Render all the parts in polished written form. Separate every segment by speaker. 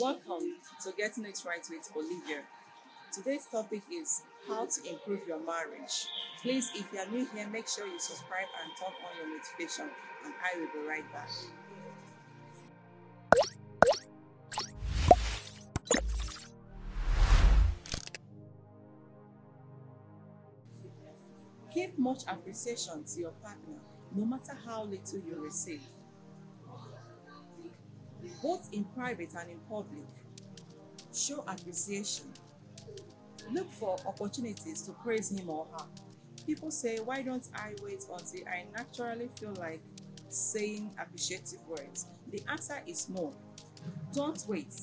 Speaker 1: Welcome to Getting It Right with Olivia. Today's topic is how to improve your marriage. Please, if you are new here, make sure you subscribe and turn on your notification, and I will be right back. Give much appreciation to your partner, no matter how little you receive, both in private and in public. Show appreciation. Look for opportunities to praise him or her. People say, why don't I wait until I naturally feel like saying appreciative words? The answer is no. Don't wait.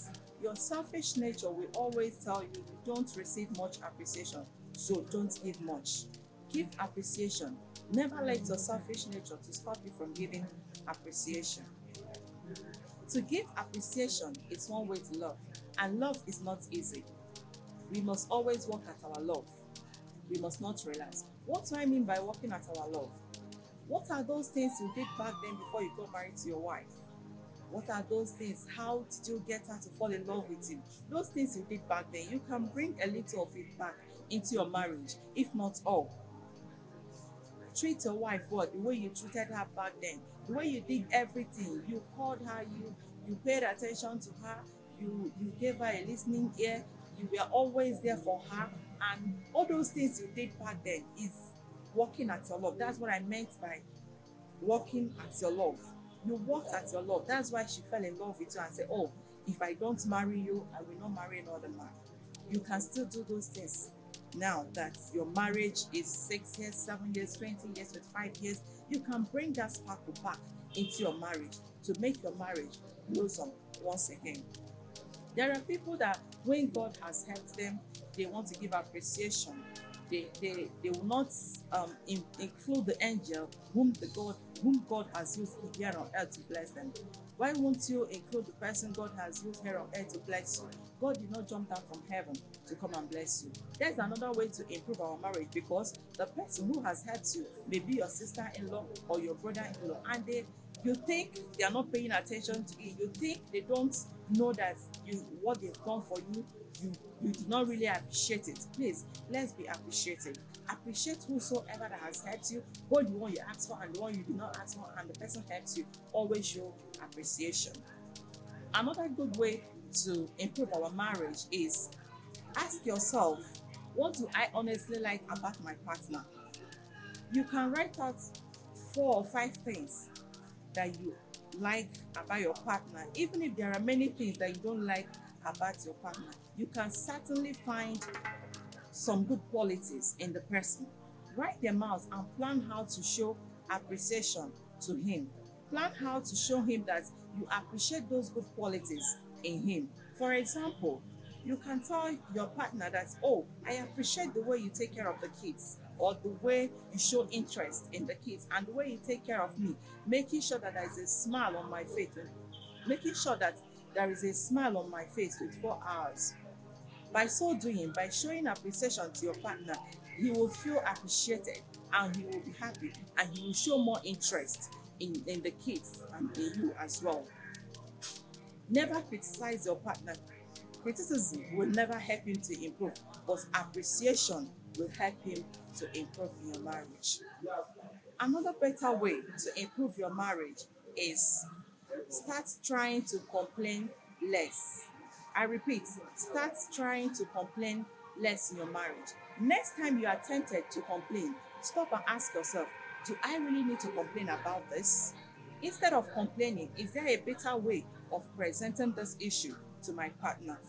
Speaker 1: Your selfish nature will always tell you don't receive much appreciation, so don't give much. Give appreciation. Never let your selfish nature to stop you from giving appreciation. To give appreciation is one way to love, and love is not easy. We must always work at our love. We must not relax. What do I mean by working at our love? What are those things you did back then before you got married to your wife? What are those things? How did you get her to fall in love with you? Those things you did back then, you can bring a little of it back into your marriage, if not all. Treat your wife well the way you treated her back then, the way you did everything. You called her, you paid attention to her, you gave her a listening ear, you were always there for her, and all those things you did back then is working at your love. That's what I meant by working at your love. You worked at your love. That's why she fell in love with you and said, oh, if I don't marry you, I will not marry another man. You can still do those things now that your marriage is 6 years, 7 years, 20 years, 5 years. You can bring that sparkle back into your marriage to make your marriage blossom once again. There are people that when God has helped them, they want to give appreciation. They will not include the angel whom God has used here on earth to bless them. Why won't you include the person God has used here on earth to bless you? God did not jump down from heaven to come and bless you. There's another way to improve our marriage, because the person who has helped you may be your sister-in-law or your brother-in-law, and you think they are not paying attention to you. You think they don't know that what they've done for you, you do not really appreciate it. Please, let's be appreciative. Appreciate whosoever that has helped you, both the one you asked for and the one you did not ask for, and the person helps you. Always show appreciation. Another good way to improve our marriage is ask yourself, what do I honestly like about my partner? You can write out 4 or 5 things that you like about your partner. Even if there are many things that you don't like about your partner, you can certainly find some good qualities in the person. Write them out and plan how to show appreciation to him. Plan how to show him that you appreciate those good qualities in him. For example, you can tell your partner that, oh, I appreciate the way you take care of the kids, or the way you show interest in the kids, and the way you take care of me, making sure that there is a smile on my face, making sure that there is a smile on my face with 4 hours. By so doing, by showing appreciation to your partner, he will feel appreciated and he will be happy, and he will show more interest in the kids and in you as well. Never criticize your partner. Criticism will never help him to improve, but appreciation will help him to improve in your marriage. Another better way to improve your marriage is start trying to complain less. I repeat, start trying to complain less in your marriage. Next time you are tempted to complain, stop and ask yourself, do I really need to complain about this? Instead of complaining, is there a better way of presenting this issue to my partner?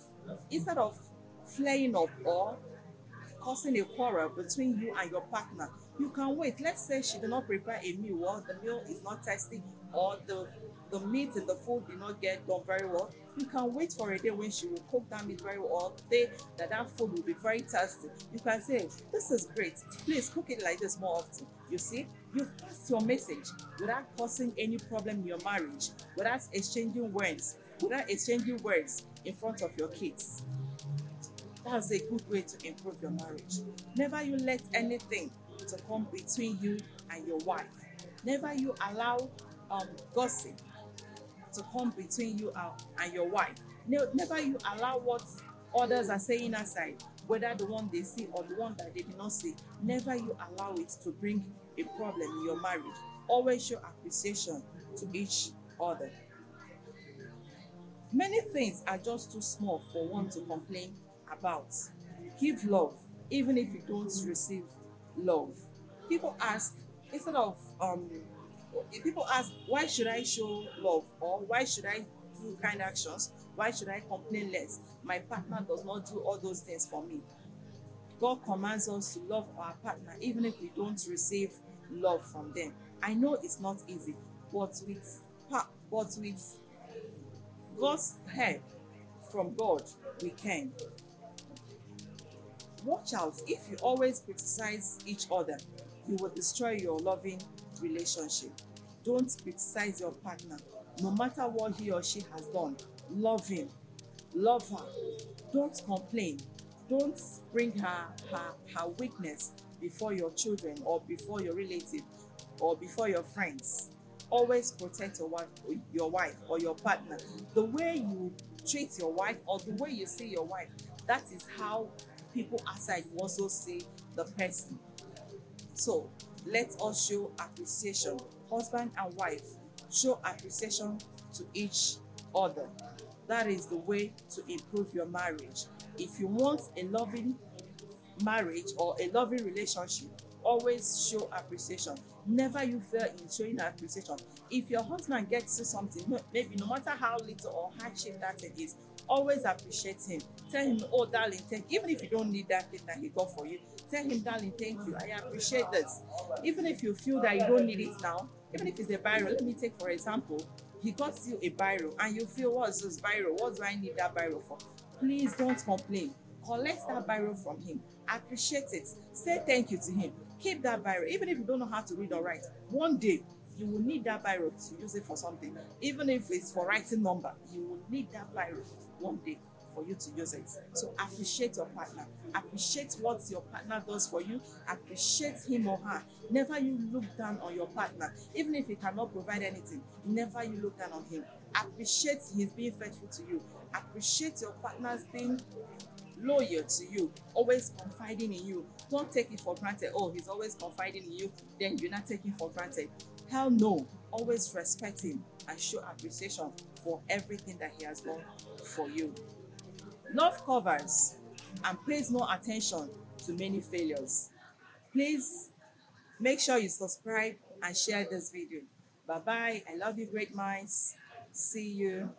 Speaker 1: Instead of flaring up or causing a quarrel between you and your partner, you can wait. Let's say she did not prepare a meal, or the meal is not tasty, or the meat in the food did not get done very well. You can wait for a day when she will cook that meat very well, or the day that that food will be very tasty. You can say, this is great, please cook it like this more often. You see, you've passed your message without causing any problem in your marriage, without exchanging words in front of your kids. That's a good way to improve your marriage. Never you let anything to come between you and your wife. Never you allow gossip to come between you and your wife. Never you allow what others are saying aside, whether the one they see or the one that they did not see. Never you allow it to bring a problem in your marriage. Always show appreciation to each other. Many things are just too small for one to complain about. Give love, even if you don't receive love. People ask, instead of people ask, why should I show love, or why should I do kind actions? Why should I complain less? My partner does not do all those things for me. God commands us to love our partner even if we don't receive love from them. I know it's not easy, but with God's help from God, we can. Watch out, if you always criticize each other, you will destroy your loving relationship. Don't criticize your partner. No matter what he or she has done, love him, love her. Don't complain. Don't bring her weakness before your children or before your relative or before your friends. Always protect your wife or your partner. The way you treat your wife or the way you see your wife, that is how people outside will also see the person. So let us show appreciation. Husband and wife, show appreciation to each other. That is the way to improve your marriage. If you want a loving marriage or a loving relationship, always show appreciation. Never you fail in showing appreciation. If your husband gets you something, maybe no matter how little or hardship that thing is, always appreciate him. Tell him, oh darling, thank you. Even if you don't need that thing that he got for you, tell him, darling, thank you, I appreciate this. Even if you feel that you don't need it now, even if it's a biro, let me take for example, he got you a biro and you feel, what's this biro, what do I need that biro for? Please don't complain. Collect that biro from him, appreciate it, say thank you to him. Keep that biro, even if you don't know how to read or write. One day you will need that biro to use it for something. Even if it's for writing number, you will need that biro one day for you to use it. So appreciate your partner, appreciate what your partner does for you, appreciate him or her. Never you look down on your partner. Even if he cannot provide anything, never you look down on him. Appreciate his being faithful to you, appreciate your partner's being loyal to you, always confiding in you. Don't take it for granted. Oh, he's always confiding in you, then you're not taking for granted. Hell no. Always respect him and show appreciation for everything that he has done for you. Love covers and pays no attention to many failures. Please make sure you subscribe and share this video. Bye bye. I love you, great minds. See you.